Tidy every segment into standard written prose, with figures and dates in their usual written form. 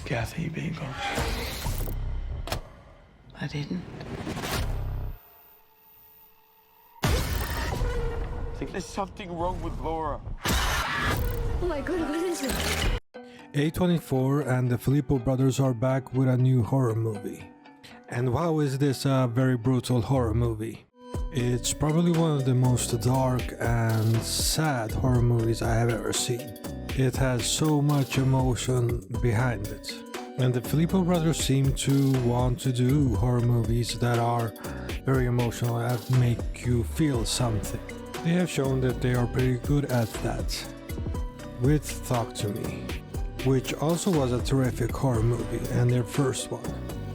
Kathy, you being gone. I didn't. I think there's something wrong with Laura. Oh my god, what is it? A24 and the Philippou Brothers are back with a new horror movie. And wow, is this a very brutal horror movie. It's probably one of the most dark and sad horror movies I have ever seen. It has so much emotion behind it. And the Philippou Brothers seem to want to do horror movies that are very emotional and make you feel something. They have shown that they are pretty good at that. With Talk to Me, which also was a terrific horror movie and their first one.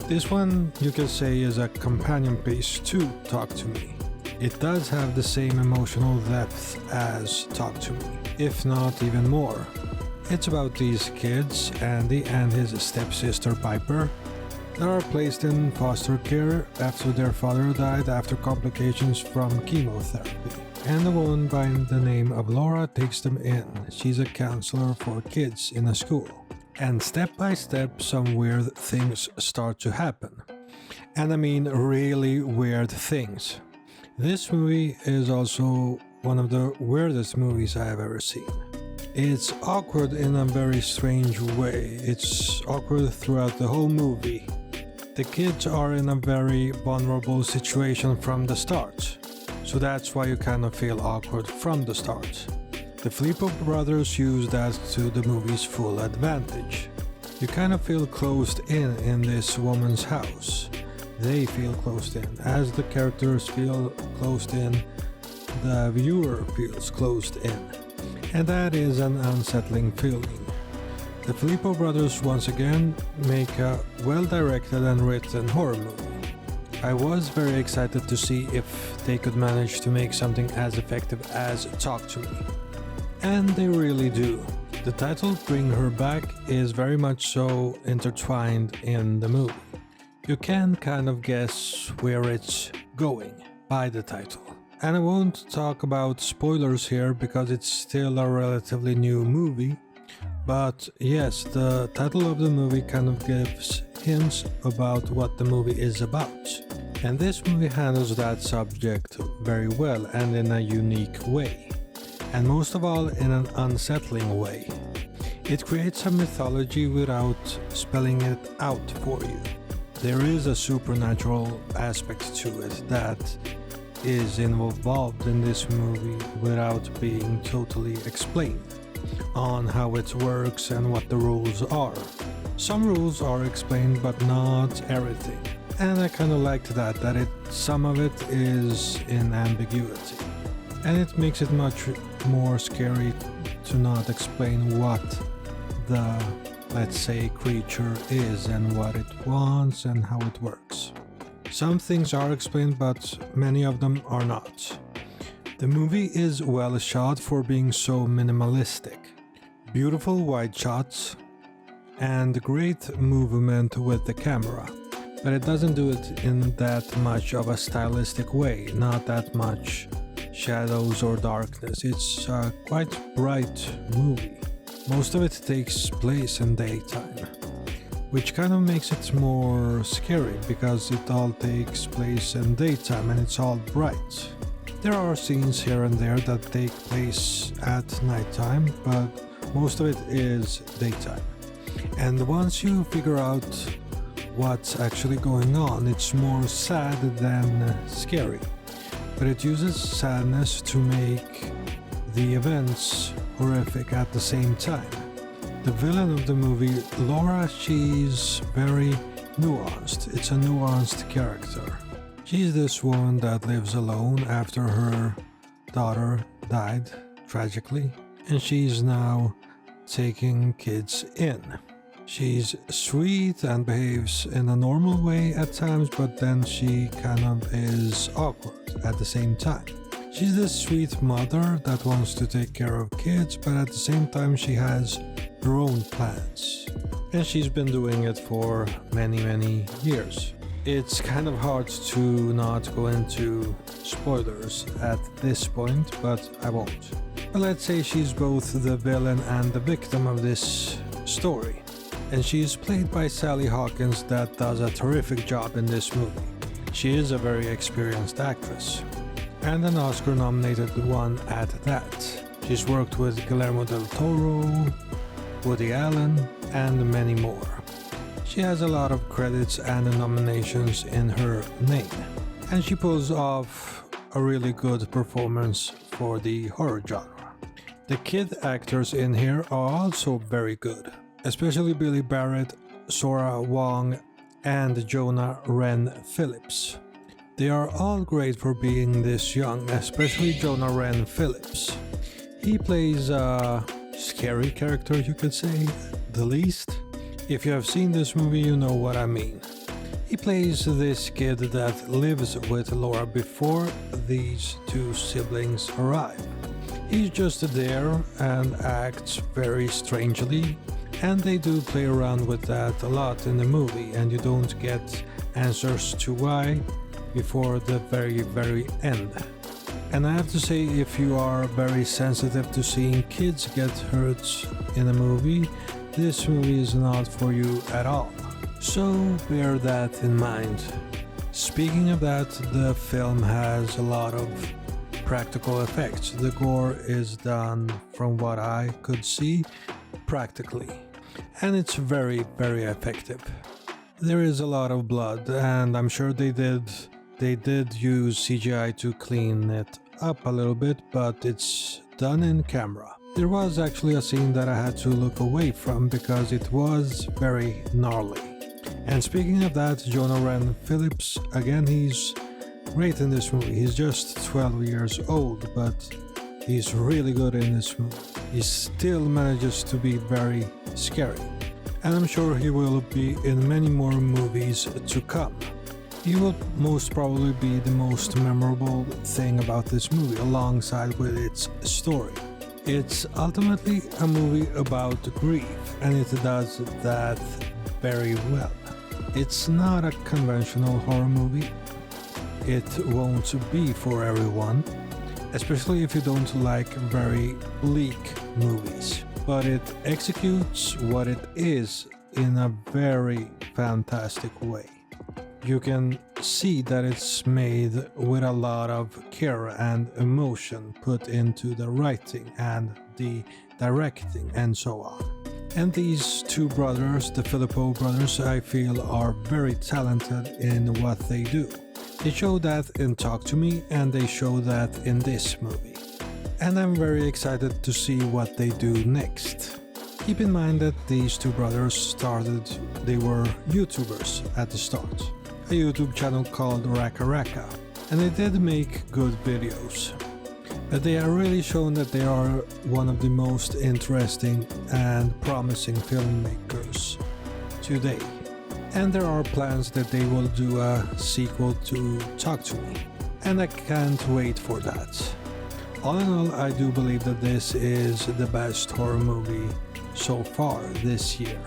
This one you can say is a companion piece to Talk to Me. It does have the same emotional depth as Talk to Me, if not even more. It's about these kids, Andy and his stepsister Piper, that are placed in foster care after their father died after complications from chemotherapy. And a woman by the name of Laura takes them in. She's a counselor for kids in a school. And step by step some weird things start to happen. And I mean really weird things. This movie is also one of the weirdest movies I have ever seen. It's awkward in a very strange way. It's awkward throughout the whole movie. The kids are in a very vulnerable situation from the start. So that's why you kind of feel awkward from the start. The Philippou Brothers use that to the movie's full advantage. You kind of feel closed in this woman's house. They feel closed in. As the characters feel closed in, the viewer feels closed in. And that is an unsettling feeling. The Philippou Brothers once again make a well-directed and written horror movie. I was very excited to see if they could manage to make something as effective as Talk to Me. And they really do. The title Bring Her Back is very much so intertwined in the movie. You can kind of guess where it's going by the title. And I won't talk about spoilers here because it's still a relatively new movie. But yes, the title of the movie kind of gives hints about what the movie is about. And this movie handles that subject very well and in a unique way. And most of all in an unsettling way. It creates a mythology without spelling it out for you. There is a supernatural aspect to it that is involved in this movie without being totally explained on how it works and what the rules are. Some rules are explained but not everything. And I kind of liked that some of it is in ambiguity. And it makes it much more scary to not explain what the, let's say, creature is and what it wants and how it works. Some things are explained, but many of them are not. The movie is well shot for being so minimalistic. Beautiful wide shots and great movement with the camera. But it doesn't do it in that much of a stylistic way, not that much shadows or darkness. It's a quite bright movie. Most of it takes place in daytime, which kind of makes it more scary because it all takes place in daytime and it's all bright. There are scenes here and there that take place at nighttime, but most of it is daytime. And once you figure out what's actually going on, it's more sad than scary. But it uses sadness to make the events horrific at the same time. The villain of the movie, Laura, she's very nuanced. It's a nuanced character. She's this woman that lives alone after her daughter died tragically, and she's now taking kids in. She's sweet and behaves in a normal way at times, but then she kind of is awkward at the same time. She's this sweet mother that wants to take care of kids, but at the same time she has her own plans. And she's been doing it for many years. It's kind of hard to not go into spoilers at this point, but I won't. But let's say she's both the villain and the victim of this story. And she is played by Sally Hawkins, that does a terrific job in this movie. She is a very experienced actress, and an Oscar-nominated one at that. She's worked with Guillermo del Toro, Woody Allen, and many more. She has a lot of credits and nominations in her name, and she pulls off a really good performance for the horror genre. The kid actors in here are also very good, especially Billy Barrett, Sora Wong, and Jonah Wren Phillips. They are all great for being this young, especially Jonah Wren Phillips. He plays a scary character, you could say, the least. If you have seen this movie, you know what I mean. He plays this kid that lives with Laura before these two siblings arrive. He's just there and acts very strangely, and they do play around with that a lot in the movie, and you don't get answers to why before the very end. And I have to say, if you are very sensitive to seeing kids get hurt in a movie, this movie is not for you at all. So bear that in mind. Speaking of that, the film has a lot of practical effects. The gore is done, from what I could see, practically. And it's very effective. There is a lot of blood, and I'm sure they did use CGI to clean it up a little bit, but it's done in camera. There was actually a scene that I had to look away from because it was very gnarly. And speaking of that, Jonah Wren Phillips, again, he's great in this movie. He's just 12 years old, but he's really good in this movie. He still manages to be very scary. And I'm sure he will be in many more movies to come. He will most probably be the most memorable thing about this movie, alongside with its story. It's ultimately a movie about grief, and it does that very well. It's not a conventional horror movie. It won't be for everyone, especially if you don't like very bleak movies. But it executes what it is in a very fantastic way. You can see that it's made with a lot of care and emotion put into the writing and the directing and so on. And these two brothers, the Philippou Brothers, I feel are very talented in what they do. They show that in Talk to Me, and they show that in this movie. And I'm very excited to see what they do next. Keep in mind that these two brothers they were YouTubers at the start. A YouTube channel called Raka Raka, and they did make good videos. But they are really shown that they are one of the most interesting and promising filmmakers today. And there are plans that they will do a sequel to Talk to Me, and I can't wait for that. All in all, I do believe that this is the best horror movie so far this year.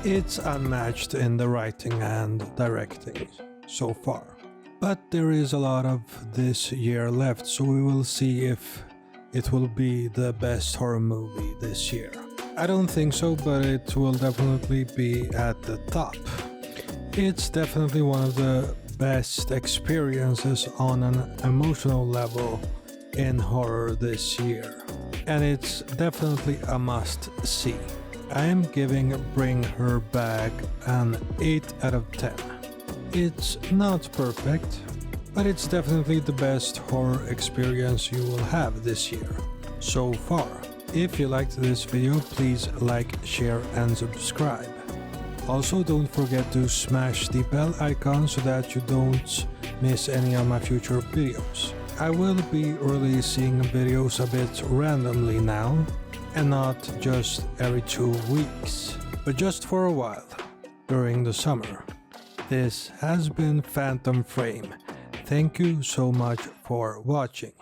It's unmatched in the writing and directing so far. But there is a lot of this year left, so we will see if it will be the best horror movie this year. I don't think so, but it will definitely be at the top. It's definitely one of the best experiences on an emotional level in horror this year. And it's definitely a must-see. I am giving Bring Her Back an 8 out of 10. It's not perfect, but it's definitely the best horror experience you will have this year so far. If you liked this video, please like, share and subscribe. Also, don't forget to smash the bell icon so that you don't miss any of my future videos. I will be releasing videos a bit randomly now, and not just every 2 weeks, but just for a while during the summer. This has been Phantom Frame. Thank you so much for watching.